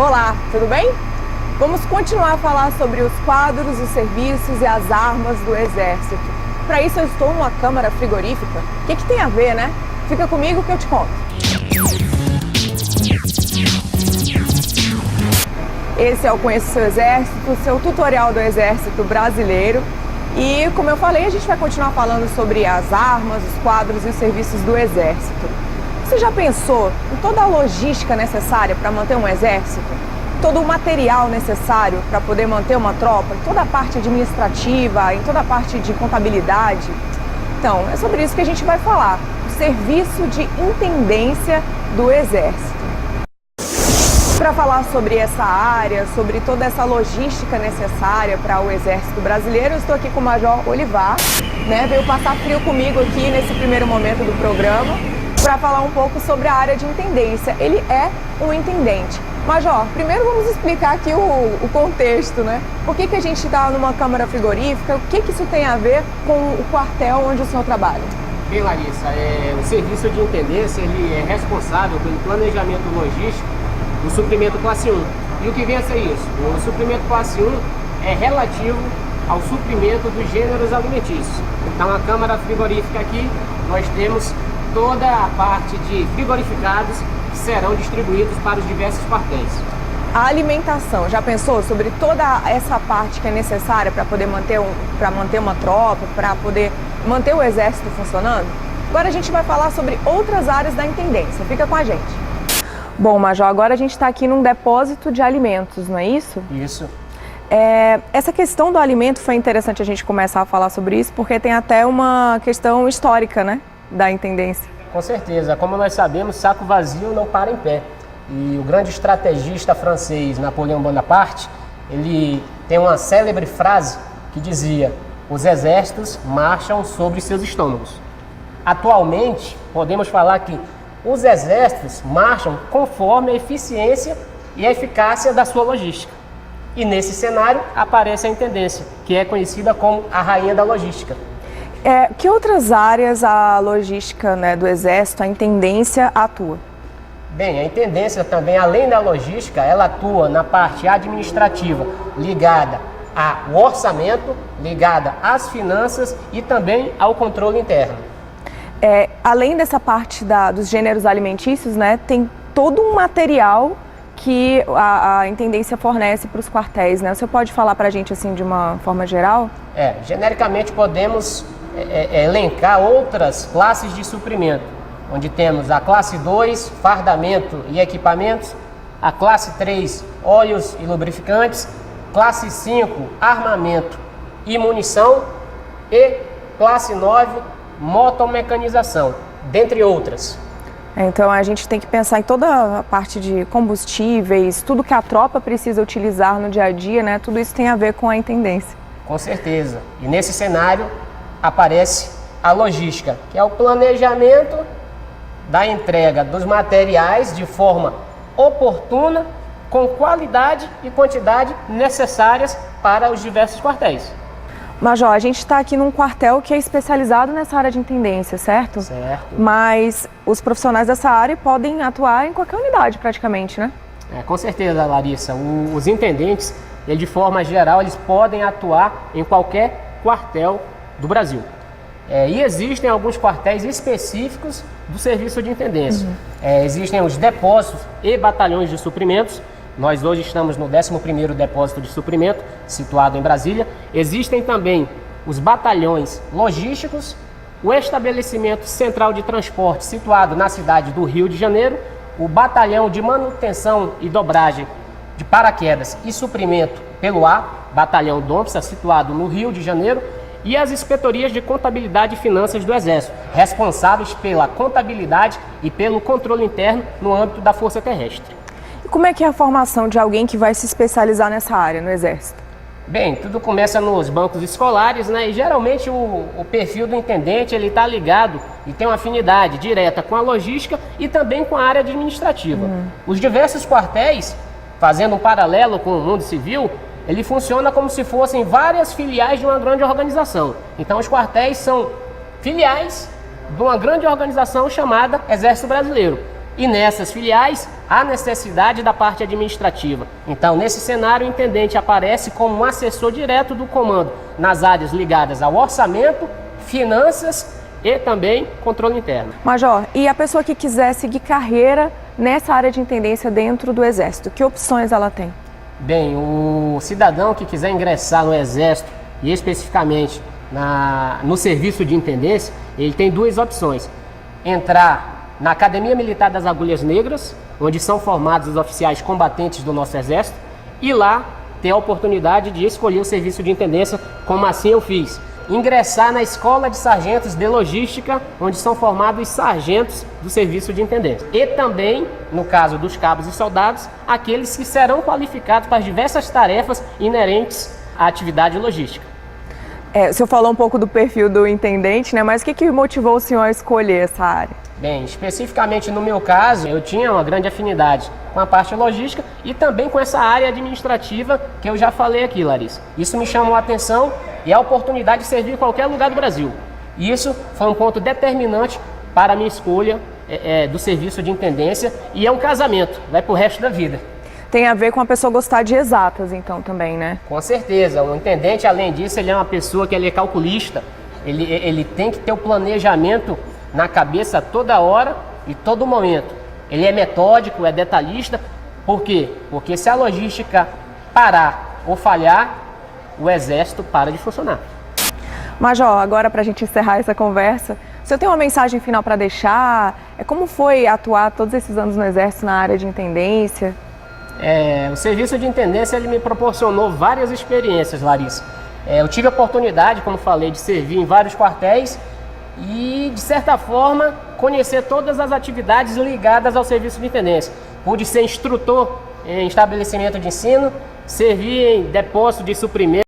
Olá, tudo bem? Vamos continuar a falar sobre os quadros, os serviços e as armas do Exército. Para isso eu estou numa câmara frigorífica. O que tem a ver, né? Fica comigo que eu te conto. Esse é o Conheça o Seu Exército, seu tutorial do Exército Brasileiro. E, como eu falei, a gente vai continuar falando sobre as armas, os quadros e os serviços do Exército. Você já pensou em toda a logística necessária para manter um exército? Todo o material necessário para poder manter uma tropa? Em toda a parte administrativa, em toda a parte de contabilidade? Então, é sobre isso que a gente vai falar. O serviço de intendência do Exército. Para falar sobre essa área, sobre toda essa logística necessária para o Exército Brasileiro, eu estou aqui com o Major Olivar, né? Veio passar frio comigo aqui nesse primeiro momento do programa para falar um pouco sobre a área de intendência. Ele é um intendente. Major, primeiro vamos explicar aqui o contexto, né? Por que a gente está numa câmara frigorífica? O que isso tem a ver com o quartel onde o senhor trabalha? Bem, Larissa, o serviço de intendência ele é responsável pelo planejamento logístico do suprimento classe 1. E o que vem a ser isso? O suprimento classe 1 é relativo ao suprimento dos gêneros alimentícios. Então, a câmara frigorífica aqui, nós temos toda a parte de frigorificados que serão distribuídos para os diversos quartéis. A alimentação, já pensou sobre toda essa parte que é necessária para poder manter uma tropa, para poder manter o exército funcionando? Agora a gente vai falar sobre outras áreas da intendência. Fica com a gente. Bom, Major, agora a gente está aqui num depósito de alimentos, não é isso? Isso. Essa questão do alimento foi interessante a gente começar a falar sobre isso, porque tem até uma questão histórica, né, da intendência. Com certeza. Como nós sabemos, saco vazio não para em pé. E o grande estrategista francês Napoleão Bonaparte, ele tem uma célebre frase que dizia: os exércitos marcham sobre seus estômagos. Atualmente, podemos falar que os exércitos marcham conforme a eficiência e a eficácia da sua logística. E nesse cenário aparece a intendência, que é conhecida como a rainha da logística. Que outras áreas a logística, né, do Exército, a intendência atua? Bem, a intendência também, além da logística, ela atua na parte administrativa, ligada ao orçamento, ligada às finanças e também ao controle interno. Além dessa parte dos gêneros alimentícios, né, tem todo um material que a intendência fornece para os quartéis, né? Você pode falar para a gente assim de uma forma geral? Genericamente podemos elencar outras classes de suprimento, onde temos a classe 2, fardamento e equipamentos, a classe 3, óleos e lubrificantes, classe 5, armamento e munição e classe 9, motomecanização, dentre outras. Então a gente tem que pensar em toda a parte de combustíveis, tudo que a tropa precisa utilizar no dia a dia, né? Tudo isso tem a ver com a intendência. Com certeza. E nesse cenário aparece a logística, que é o planejamento da entrega dos materiais de forma oportuna, com qualidade e quantidade necessárias para os diversos quartéis. Major, a gente está aqui num quartel que é especializado nessa área de intendência, certo? Certo. Mas os profissionais dessa área podem atuar em qualquer unidade praticamente, né? Com certeza, Larissa. Os intendentes, de forma geral, eles podem atuar em qualquer quartel do Brasil. E existem alguns quartéis específicos do serviço de intendência. Existem os depósitos e batalhões de suprimentos. Nós hoje estamos no 11º depósito de suprimento, situado em Brasília. Existem também os batalhões logísticos, o estabelecimento central de transporte, situado na cidade do Rio de Janeiro, o batalhão de manutenção e dobragem de paraquedas e suprimento pelo ar, batalhão Dompsa, situado no Rio de Janeiro, e as inspetorias de contabilidade e finanças do Exército, responsáveis pela contabilidade e pelo controle interno no âmbito da Força Terrestre. Como é que é a formação de alguém que vai se especializar nessa área no Exército? Bem, tudo começa nos bancos escolares, né? E geralmente o perfil do intendente ele está ligado e tem uma afinidade direta com a logística e também com a área administrativa. Os diversos quartéis, fazendo um paralelo com o mundo civil, ele funciona como se fossem várias filiais de uma grande organização. Então os quartéis são filiais de uma grande organização chamada Exército Brasileiro. E nessas filiais, há necessidade da parte administrativa. Então, nesse cenário, o intendente aparece como um assessor direto do comando nas áreas ligadas ao orçamento, finanças e também controle interno. Major, e a pessoa que quiser seguir carreira nessa área de intendência dentro do Exército, que opções ela tem? Bem, o cidadão que quiser ingressar no Exército e especificamente no serviço de intendência, ele tem duas opções. Entrar na Academia Militar das Agulhas Negras, onde são formados os oficiais combatentes do nosso Exército, e lá ter a oportunidade de escolher o serviço de intendência, como assim eu fiz. Ingressar na Escola de Sargentos de Logística, onde são formados os sargentos do serviço de intendência. E também, no caso dos cabos e soldados, aqueles que serão qualificados para as diversas tarefas inerentes à atividade logística. O senhor falou um pouco do perfil do intendente, né? Mas o que motivou o senhor a escolher essa área? Bem, especificamente no meu caso, eu tinha uma grande afinidade com a parte logística e também com essa área administrativa que eu já falei aqui, Larissa. Isso me chamou a atenção e a oportunidade de servir em qualquer lugar do Brasil. E isso foi um ponto determinante para a minha escolha do serviço de intendência, e é um casamento, vai para o resto da vida. Tem a ver com a pessoa gostar de exatas, então, também, né? Com certeza. O intendente, além disso, ele é uma pessoa que ele é calculista. Ele tem que ter o planejamento na cabeça toda hora e todo momento. Ele é metódico, é detalhista. Por quê? Porque se a logística parar ou falhar, o Exército para de funcionar. Major, agora para a gente encerrar essa conversa, o senhor tem uma mensagem final para deixar? Como foi atuar todos esses anos no Exército na área de intendência? O serviço de intendência ele me proporcionou várias experiências, Larissa. Eu tive a oportunidade, como falei, de servir em vários quartéis e, de certa forma, conhecer todas as atividades ligadas ao serviço de intendência. Pude ser instrutor em estabelecimento de ensino, servir em depósito de suprimento